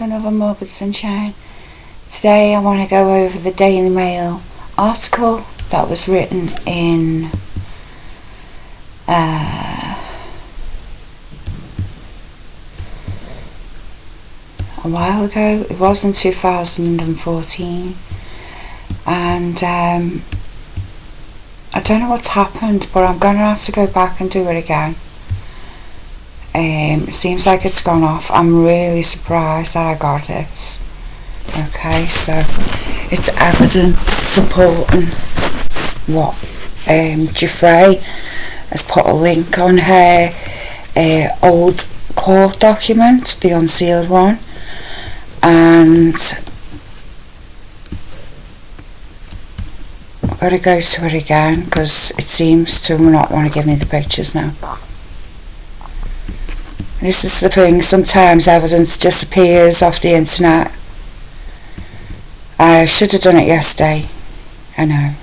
another Morbid Sunshine. Today I want to go over the Daily Mail article that was written in a while ago. It was in 2014, and I don't know what's happened, but I'm going to have to go back and do it again. It seems like it's gone off. I'm really surprised that I got this. Okay, so it's evidence supporting what Jeffrey has put a link on her old court document, the unsealed one, and I've got to go to it again because it seems to not want to give me the pictures now. This is the thing, sometimes evidence disappears off the internet. I should have done it yesterday. I know.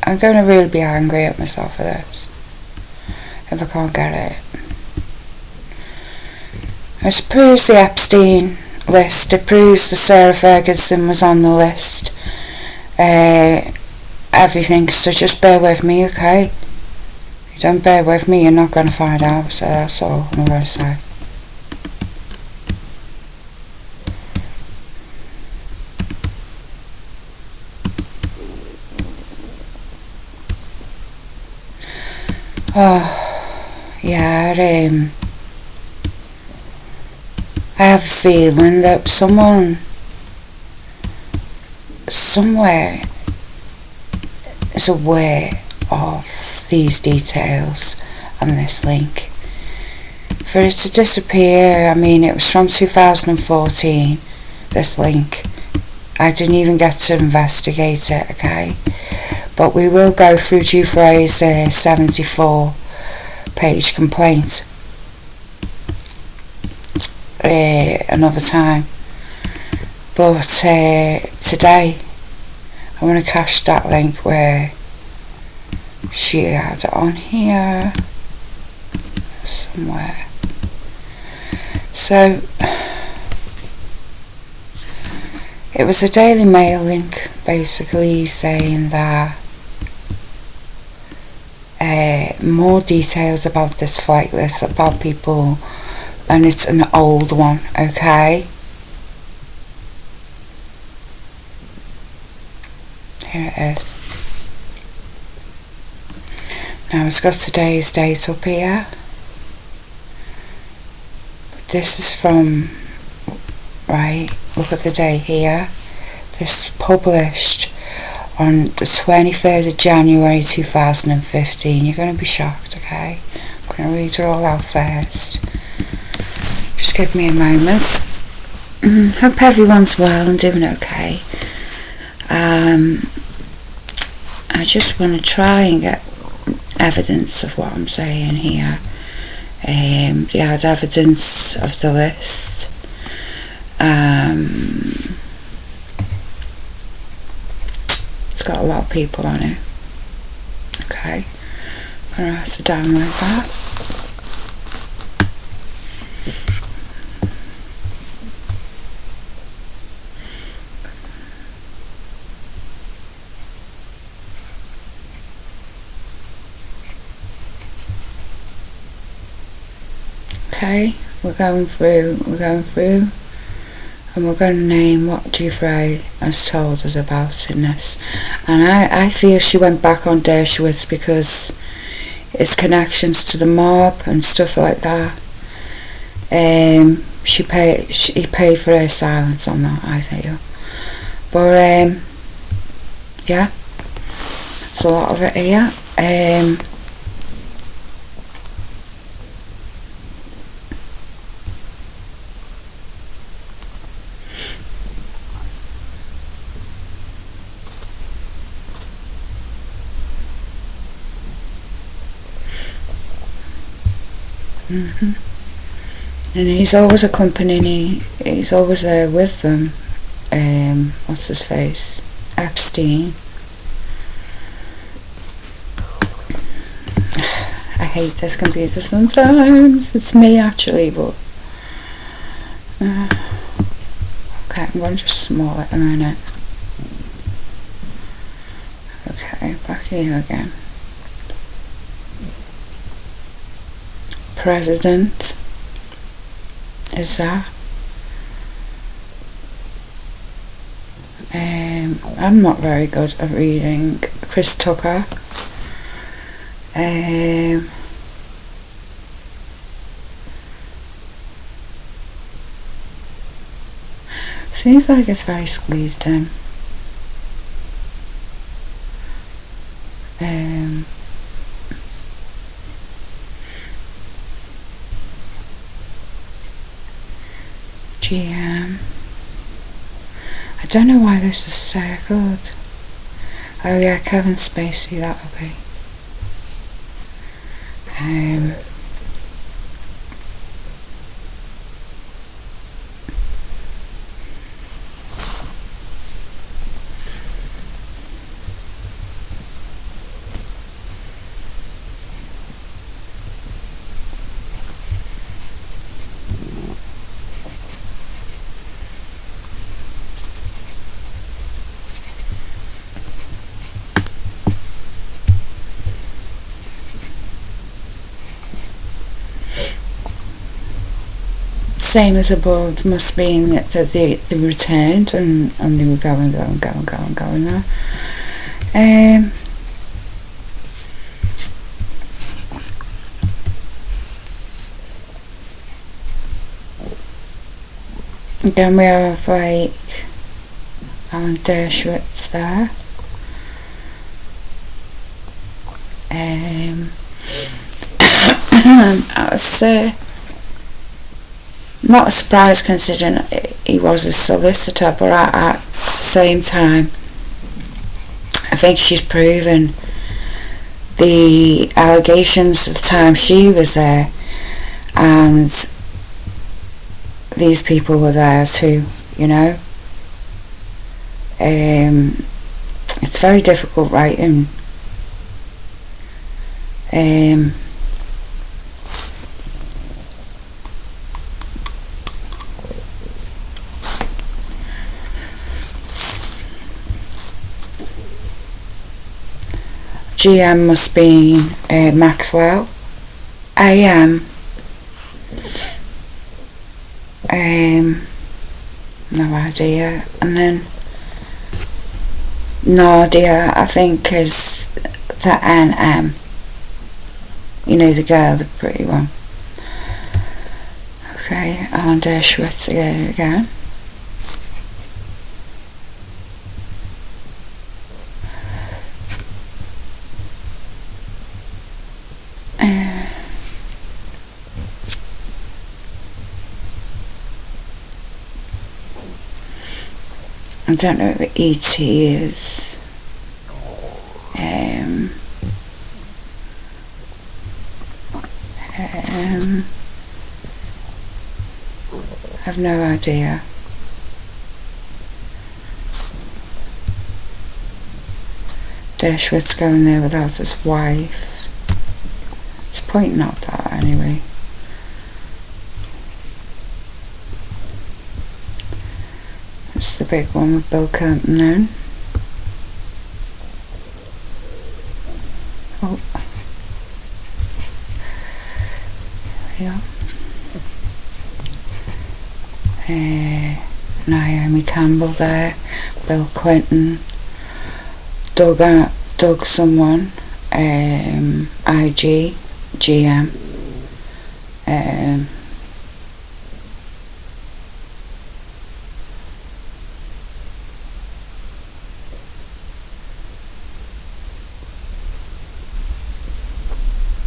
I'm going to really be angry at myself for this if I can't get it. It proves the Epstein list. It proves that Sarah Ferguson was on the list. Everything. So just bear with me, okay? If you don't bear with me, you're not going to find out. So that's all I'm going to say. Oh, yeah, I have a feeling that someone, somewhere, is aware of these details and this link. For it to disappear, I mean, it was from 2014, this link. I didn't even get to investigate it, okay? But we will go through Jeffrey's 74-page complaint another time. But today I want to cache that link where she had it on here somewhere. So it was a Daily Mail link basically saying that more details about this flight list, about people, and it's an old one, okay? Here it is. Now it's got today's date up here. But this is from, right, look at the date here. This is published on the 23rd of January 2015. You're going to be shocked, okay? I'm going to read it all out first. Just give me a moment. Hope everyone's well and doing okay. I just want to try and get evidence of what I'm saying here. They had evidence of the list. It's got a lot of people on it. Okay, I'm going to have to download that. Okay, we're going through, and we're going to name what Jeffrey has told us about in this. And I feel she went back on Dershowitz because his connections to the mob and stuff like that. He paid for her silence on that, I feel. But yeah, there's a lot of it here. And he's always accompanying, he's always there with them. What's his face? Epstein. I hate this computer sometimes. It's me actually, but Okay, I'm going to just small it a minute. Okay, back here again. President is that. I'm not very good at reading. Chris Tucker. Seems like it's very squeezed in. GM. I don't know why this is circled. Oh yeah, Kevin Spacey, that'll be. Same as above, must mean that they returned and they were going there. Again we have like Alan Dershowitz there. I was not surprised considering he was a solicitor, but at the same time I think she's proven the allegations at the time she was there, and these people were there too, you know. It's very difficult writing. GM must be Maxwell. AM. No idea. And then Nadia, I think, is the NM. You know, the girl, the pretty one. Okay, Alan Dershowitz again. I don't know what ET is. I have no idea. Dershowitz going there without his wife. It's pointing out that anyway. It's the big one with Bill Clinton then. Oh. There we go. Naomi Campbell there. Bill Clinton. Doug someone. IG. GM.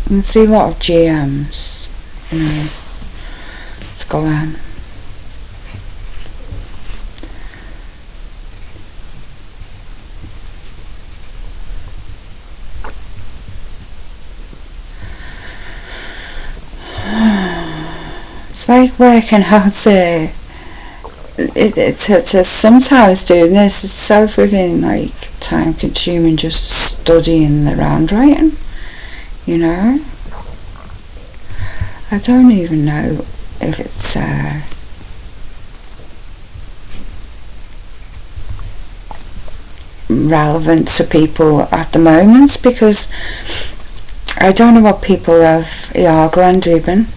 You can see a lot of GMs, you know. Let's go on. It's like working out to. It's sometimes doing this. It's so freaking like time consuming just studying the handwriting. You know, I don't even know if it's relevant to people at the moment, because I don't know what people have Glenn Dubin.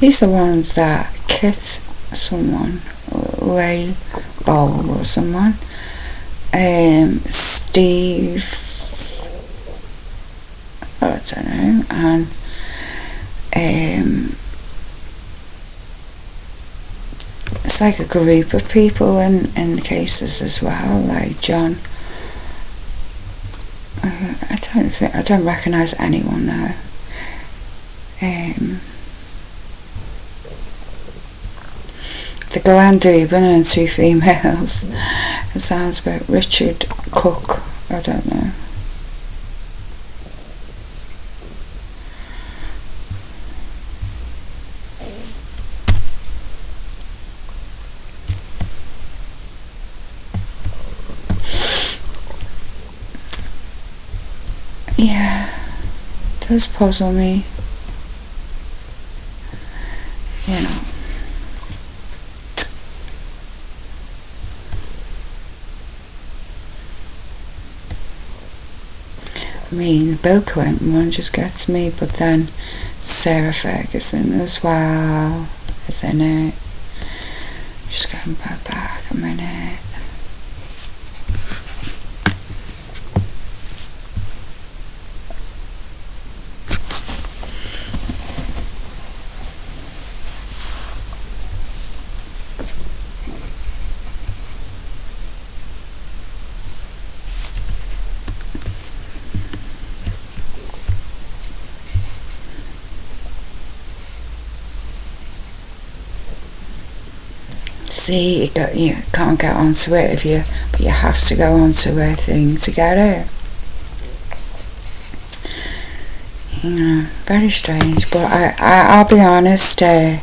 These are ones that Kit someone, Ray Bowl or someone, Steve, I don't know, and it's like a group of people in the cases as well, like John. I don't recognise anyone there. The Glenn Dubin and 2 females. It sounds a bit Richard Cook. I don't know. Yeah, it does puzzle me. You know. I mean, Bill Clinton one just gets me, but then Sarah Ferguson as well is in it. Just going back a minute. See, you can't get onto it but you have to go onto a thing to get it. You know, very strange. But I'll be honest, it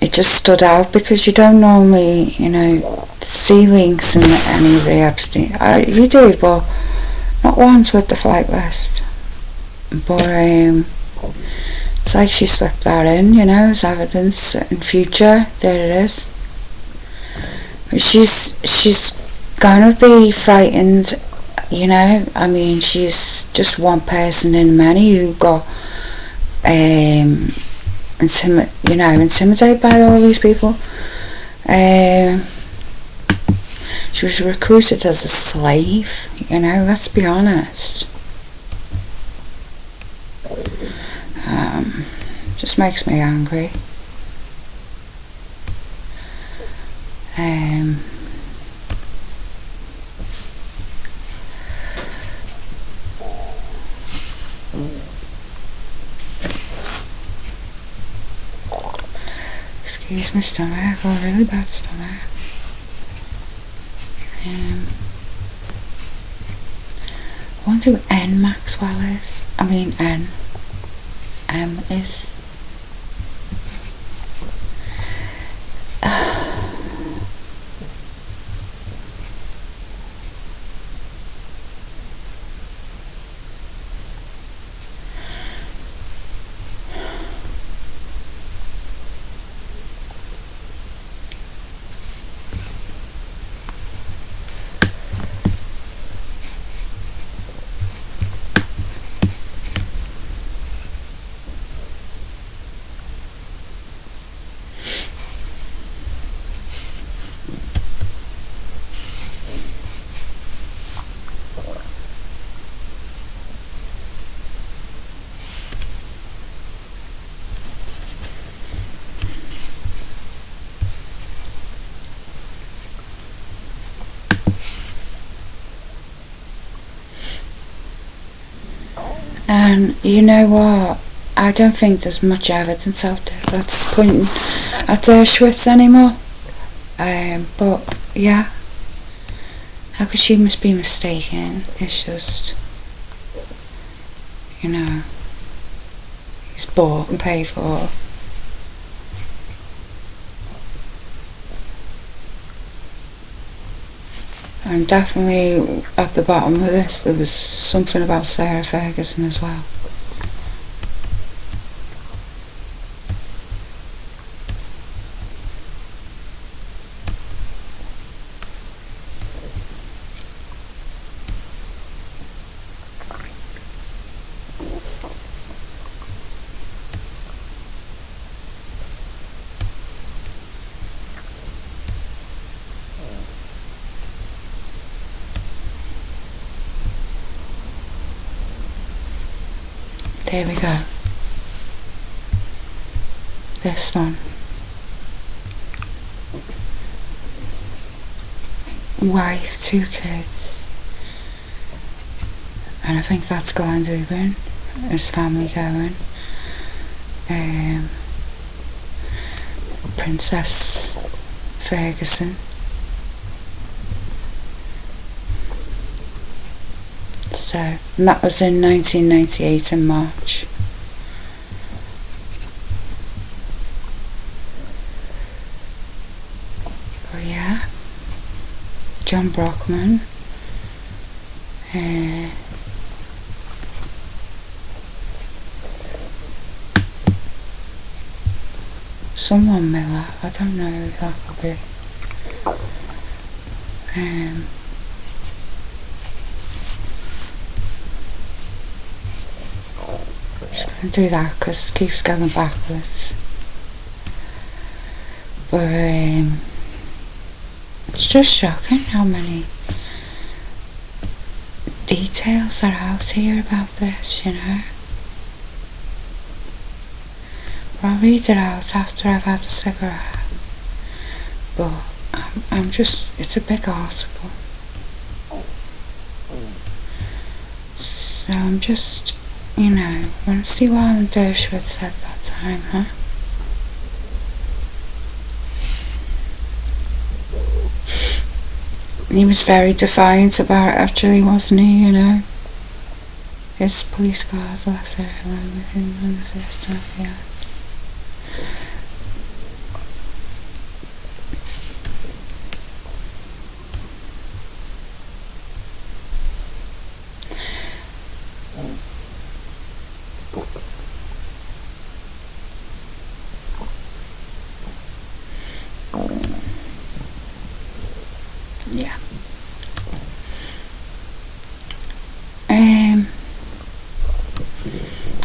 just stood out because you don't normally, see links in any of the Epstein. You do, but not once with the flight list. But it's like she slipped that in, as evidence in future. There it is. But she's gonna be frightened, I mean, she's just one person in many who got intimidated by all these people. She was recruited as a slave, let's be honest. Just makes me angry. Excuse my stomach, I've got a really bad stomach. I wonder who N Maxwell is. I mean N. M is. And you know what? I don't think there's much evidence out there that's pointing at Dershowitz anymore. But yeah, how could she must be mistaken? It's just, he's bought and paid for. And definitely at the bottom of this there was something about Sarah Ferguson as well. There we go. This one. Wife, 2 kids. And I think that's Glenn Dubin. His family going. Princess Ferguson. So, and that was in 1998 in March. Oh yeah, John Brockman. Someone Miller, I don't know who that could be. Just going to do that because it keeps going backwards. But it's just shocking how many details are out here about this, you know. I'll read it out after I've had a cigarette, but I'm just, it's a big article, so I'm just, you know, want to see what Alan Dershowitz said that time, huh? He was very defiant about it, actually, wasn't he, you know? His police guards left her alone with him on the first time, yeah. Yeah.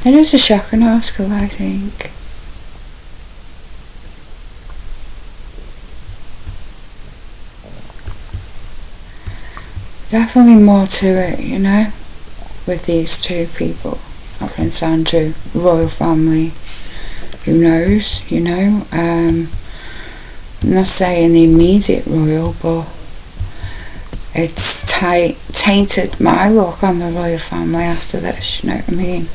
It is a shocking article, I think. Definitely more to it, you know, with these 2 people, Prince Andrew, royal family. Who knows, you know? I'm not saying the immediate royal, but it's tainted my look on the royal family after this, you know what I mean?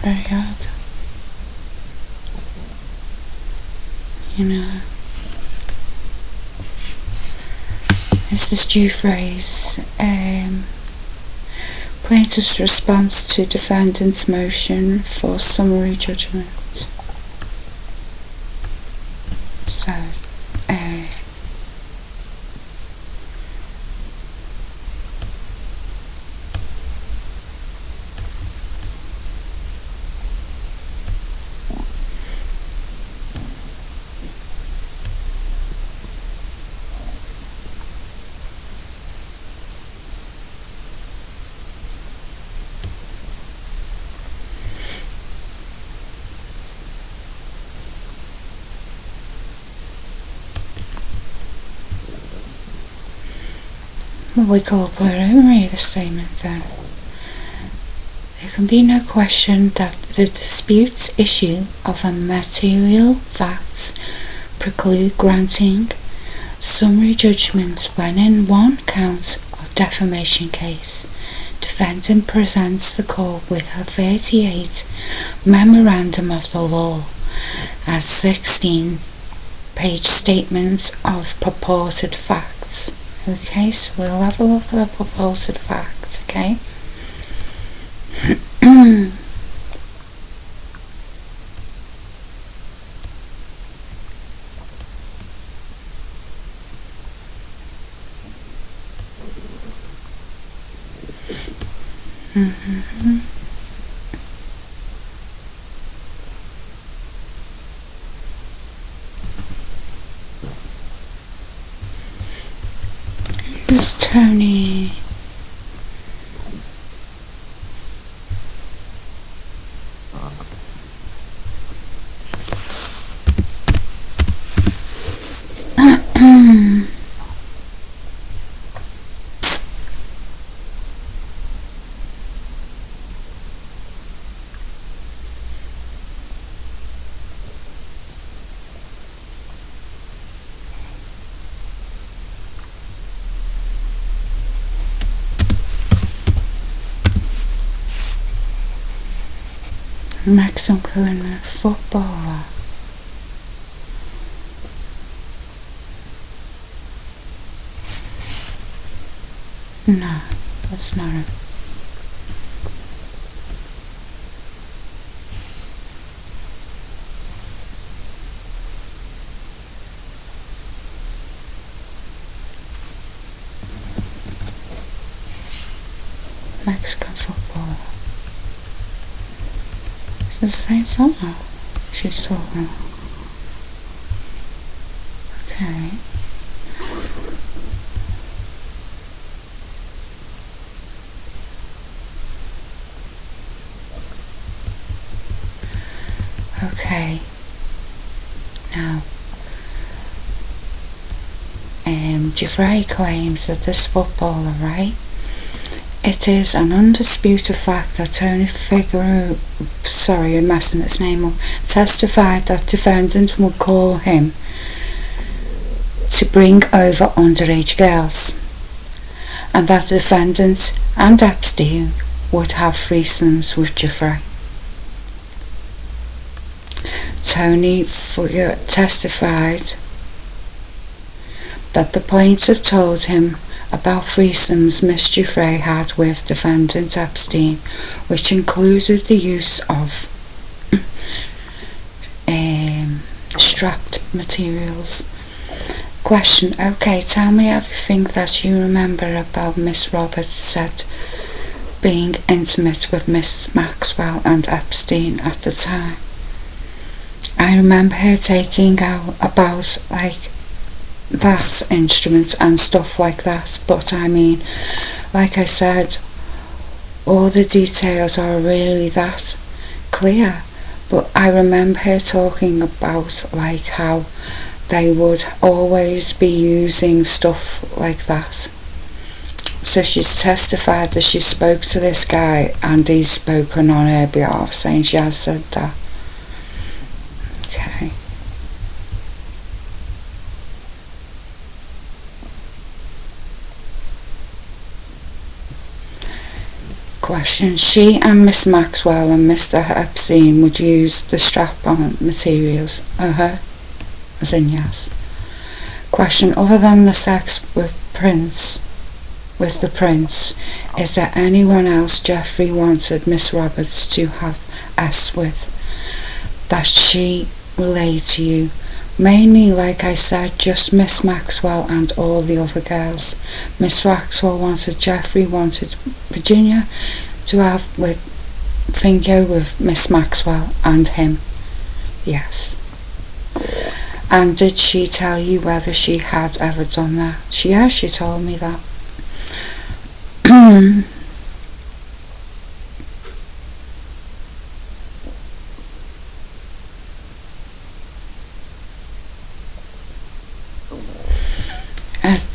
Very hard. You know. This is Dufresne's plaintiff's response to defendant's motion for summary judgment. So, we call preliminary the statement then. There can be no question that the dispute's issue of a material facts preclude granting summary judgment when in one count of defamation case Defendant presents the court with her 38 memorandum of the law as 16-page statements of purported facts. Okay, so we'll have a look at the purported facts, okay? Who's Tony? Maxim Clune, footballer. No, that's not it. Mexican footballer. It's the same fellow she's talking about. Okay. Okay. Now, Jeffrey claims that this footballer, right? It is an undisputed fact that Tony Figueroa, sorry, I'm messing his name up, testified that defendant would call him to bring over underage girls, and that the defendant and Epstein would have threesomes with Jeffrey. Tony Figueroa testified that the plaintiff told him about threesomes Miss Jeffrey had with defendant Epstein, which included the use of strapped materials. Question: okay, tell me everything that you remember about Miss Roberts said being intimate with Mrs. Maxwell and Epstein at the time. I remember her taking out about like that instruments and stuff like that, but I mean, like I said, all the details are really that clear, but I remember her talking about like how they would always be using stuff like that. So she's testified that she spoke to this guy and he's spoken on her behalf, saying she has said that. Okay. Question: she and Miss Maxwell and Mr. Epstein would use the strap-on materials. As in yes. Question: other than the sex with the prince, is there anyone else Jeffrey wanted Miss Roberts to have sex with that she relayed to you? Mainly, like I said, just Miss Maxwell and all the other girls. Miss Maxwell wanted Jeffrey, wanted Virginia to have finger with Miss Maxwell and him. Yes. And did she tell you whether she had ever done that? She told me that.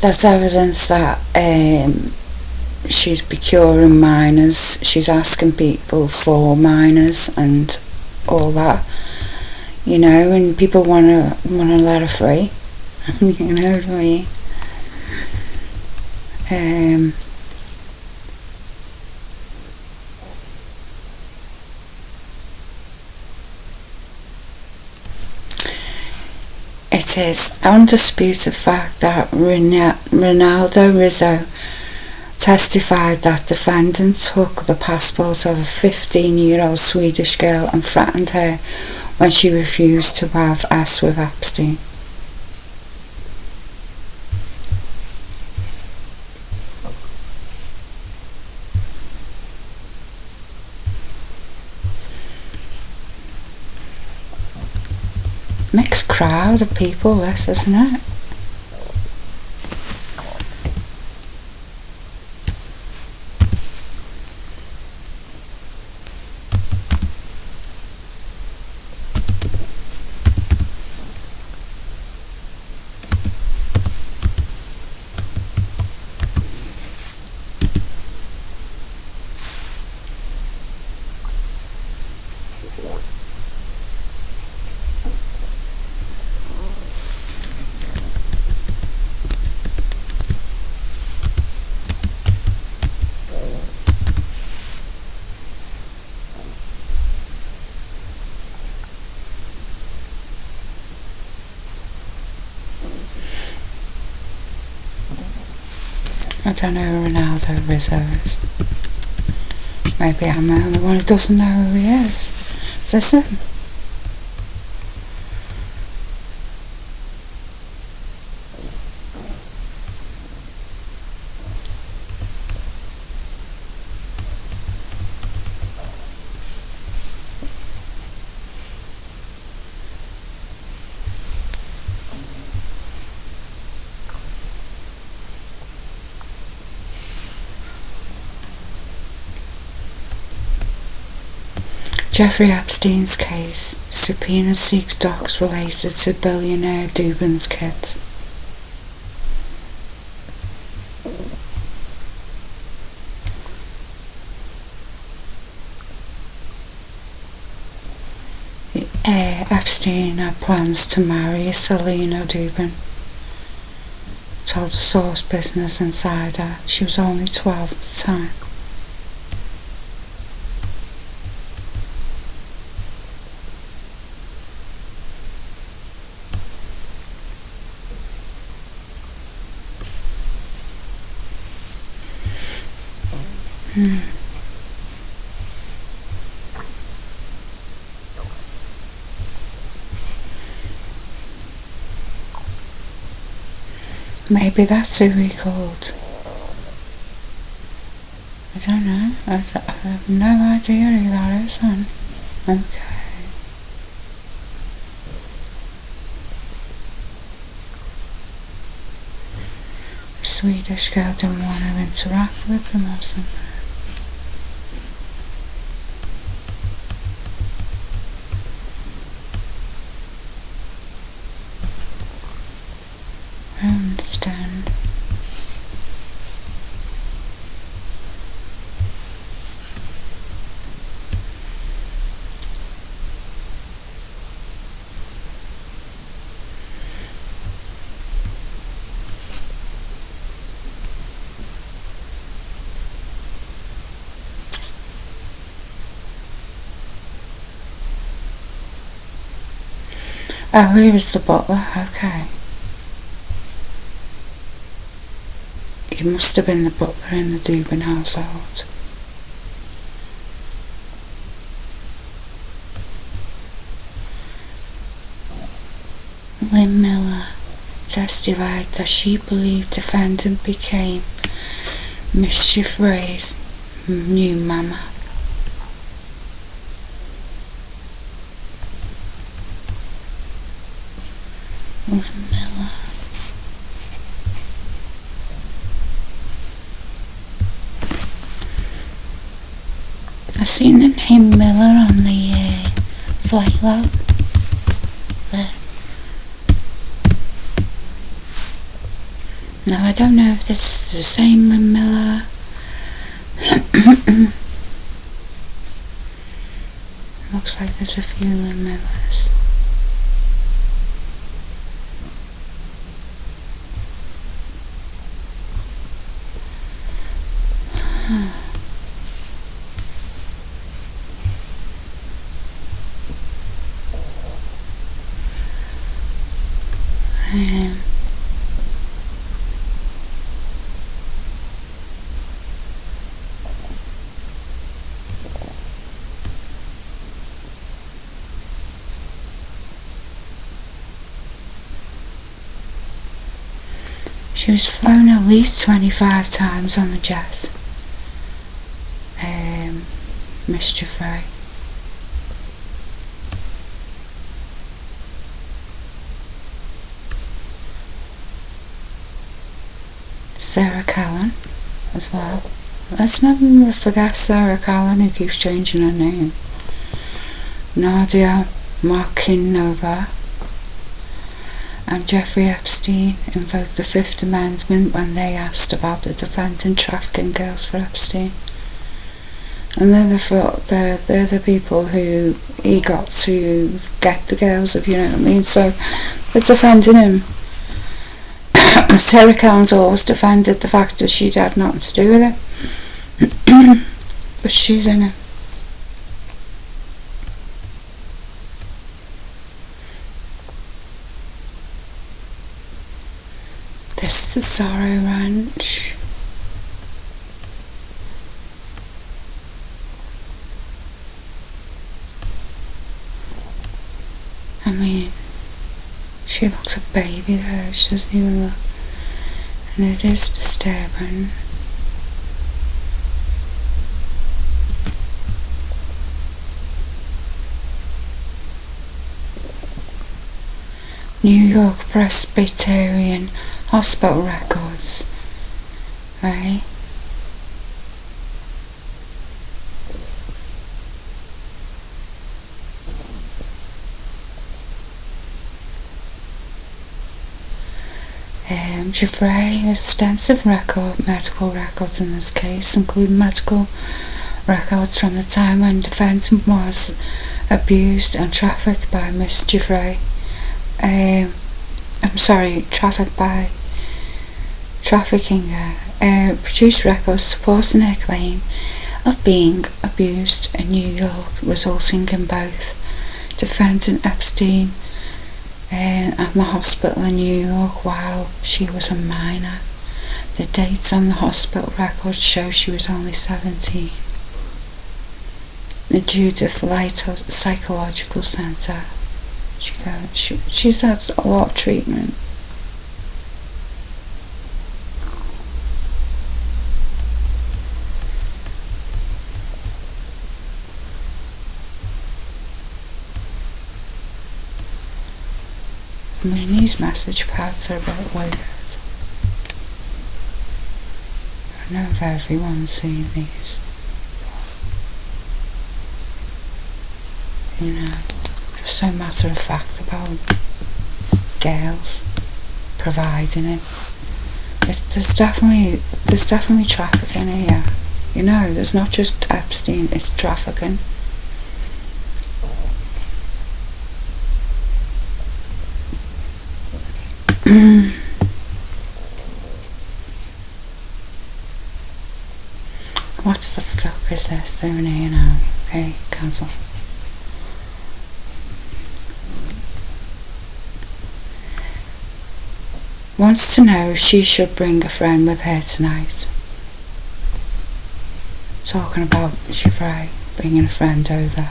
That's evidence that she's procuring minors, she's asking people for minors and all that, you know, and people wanna let her free. You know what I mean? It is undisputed fact that Ronaldo Rizzo testified that defendant took the passport of a 15-year-old Swedish girl and threatened her when she refused to have sex with Epstein. Mixed crowd of people, this, isn't it? I don't know who Ronaldo Rizzo is. Maybe I'm the only one who doesn't know who he is. Is this him? Jeffrey Epstein's case. Subpoena seeks docs related to billionaire Dubin's kids. Epstein had plans to marry Selena Dubin, told a source Business Insider. She was only 12 at the time. Maybe that's who he called. I don't know. I have no idea who that is then. Okay. The Swedish girl didn't want to interact with them or something. I understand. Oh, here is the butler. Okay. He must have been the butler in the Dubin household. Lynn Miller testified that she believed defendant became Mischief Ray's new mama. Lynn Miller. I've seen the name Miller on the flight log there. Now I don't know if it's the same Lynn Miller. Looks like there's a few Lynn Millers. She was flown at least 25 times on the jet. Miss Jeffrey. Sarah Callan as well. Let's never forget Sarah Callan, who keeps changing her name. Nadia Markinova and Jeffrey Epstein invoked the Fifth Amendment when they asked about the defendant trafficking girls for Epstein. And they're the people who he got to get the girls, if you know what I mean. So they're defending him. Sarah Callan's always defended the fact that she'd had nothing to do with it. But she's in it. This is the Sorrow Ranch. I mean, she looks a baby though, she doesn't even look, and it is disturbing. New York Presbyterian Hospital records, right? Jeffrey has extensive medical records in this case, including medical records from the time when the defendant was abused and trafficked by Miss Jeffrey. Trafficking her. Produced records supporting her claim of being abused in New York, resulting in both defendant Epstein and the hospital in New York while she was a minor. The dates on the hospital records show she was only 17. The Judith Light Psychological Centre. She's had a lot of treatment. I mean, these message pads are a bit weird. I know if everyone's seen these. You know, just so matter of fact about girls providing it. There's definitely trafficking here. You know, there's not just Epstein, it's trafficking. What the fuck is this doing here now? Okay, cancel. Wants to know if she should bring a friend with her tonight. Talking about Jeffrey bringing a friend over.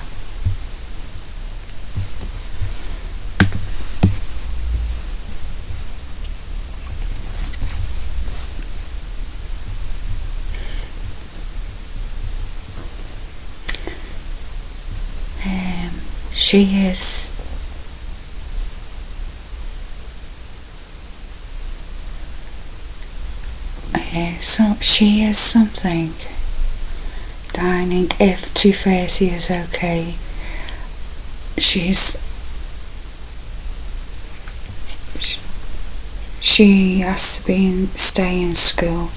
She is she is something. Dining if 2:30 is okay. She has to stay in school.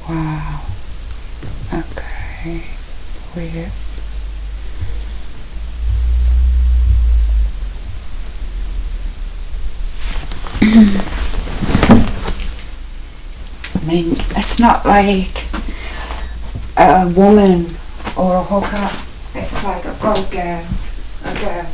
Wow. Okay. Weird. I mean, it's not like a woman or a hooker, it's like a broke girl, a girl.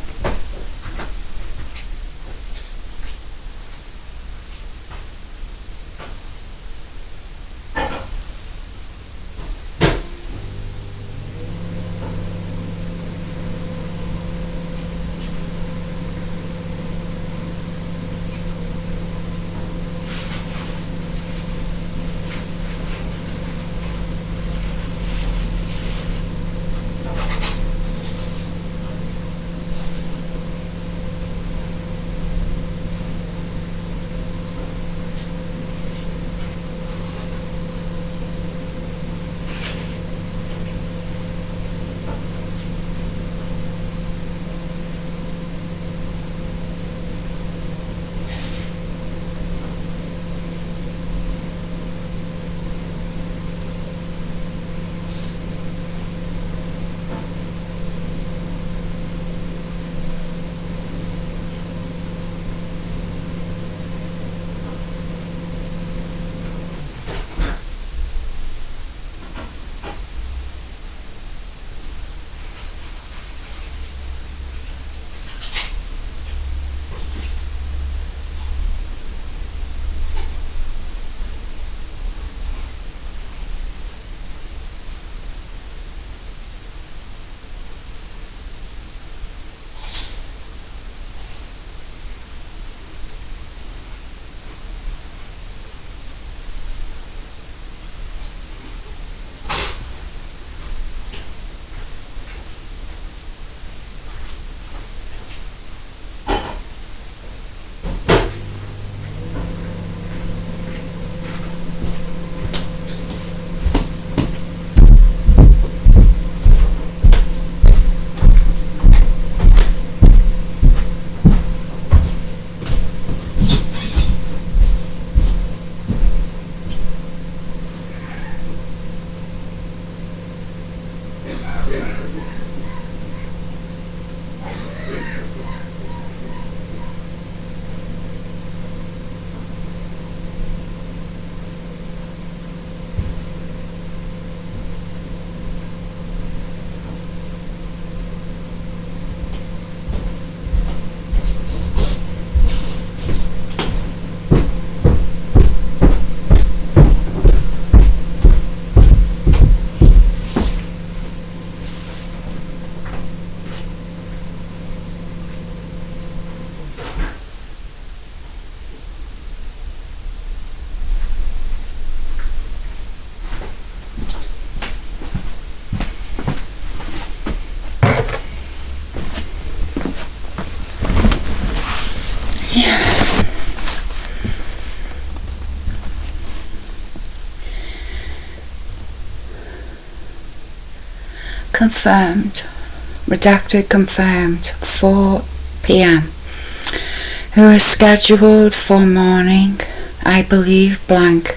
Confirmed, redacted, confirmed, 4 p.m. Who is scheduled for morning? I believe blank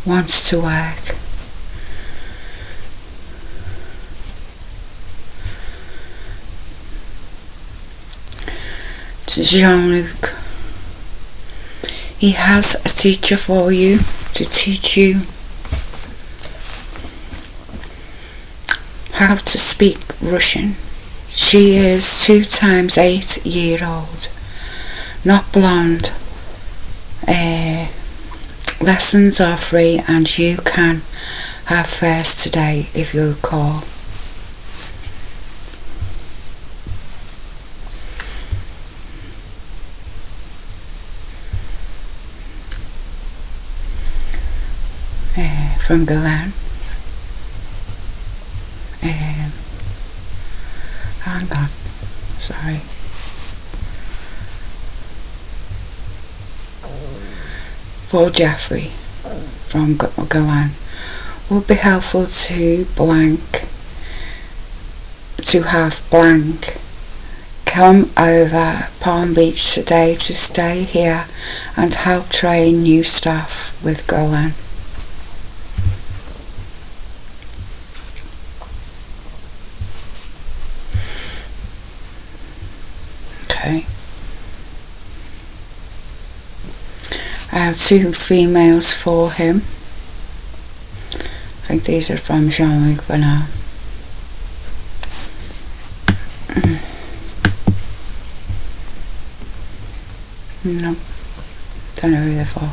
wants to work. To Jean-Luc. He has a teacher for you to teach you how to speak Russian. She is 2 times 8-year-old, not blonde. Lessons are free and you can have first today if you call. From Golan. Hang on, sorry. For Jeffrey from Golan. Would be helpful to have blank come over Palm Beach today to stay here and help train new staff with Golan. Okay. I have 2 females for him. I think these are from Jean-Luc for now. No, don't know who they're for.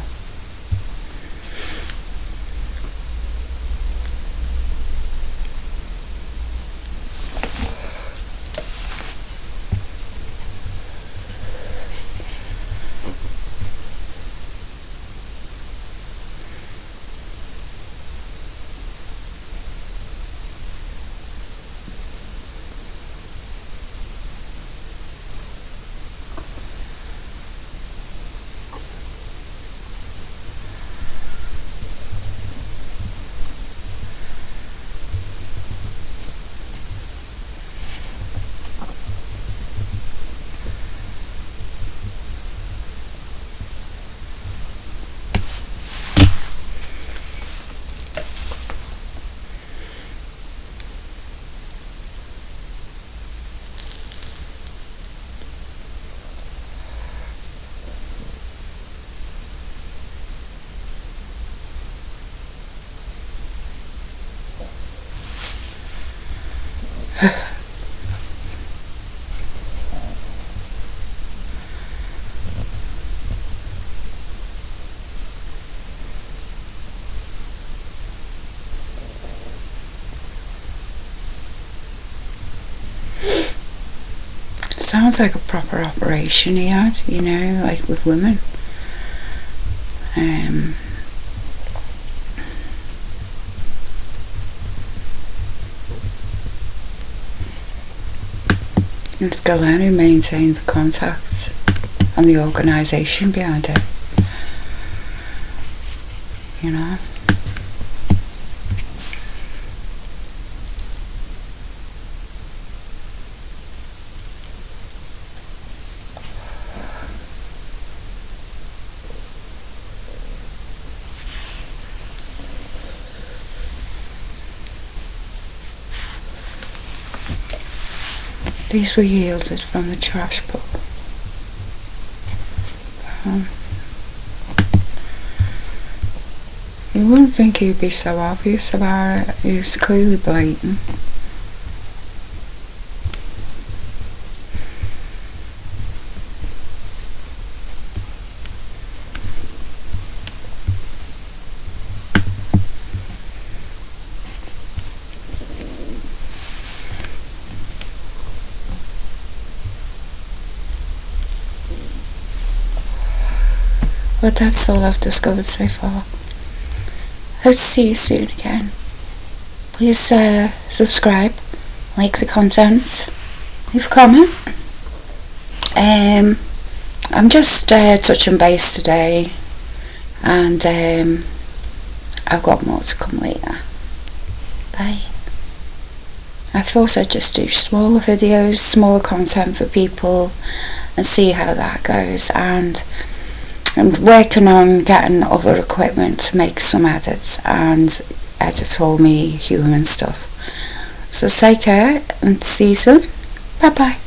Sounds like a proper operation he had, you know, like with women. It's Golan who maintained the contact and the organisation behind it, you know. These were yielded from the trash put. You wouldn't think he'd be so obvious about it. He was clearly blatant. But that's all I've discovered so far. Hope to see you soon again. Please subscribe, like the content, leave a comment. I'm just touching base today, and I've got more to come later. Bye. I thought I'd just do smaller videos, smaller content for people, and see how that goes. And I'm working on getting other equipment to make some edits and edit all me human stuff. So take care and see you soon. Bye bye.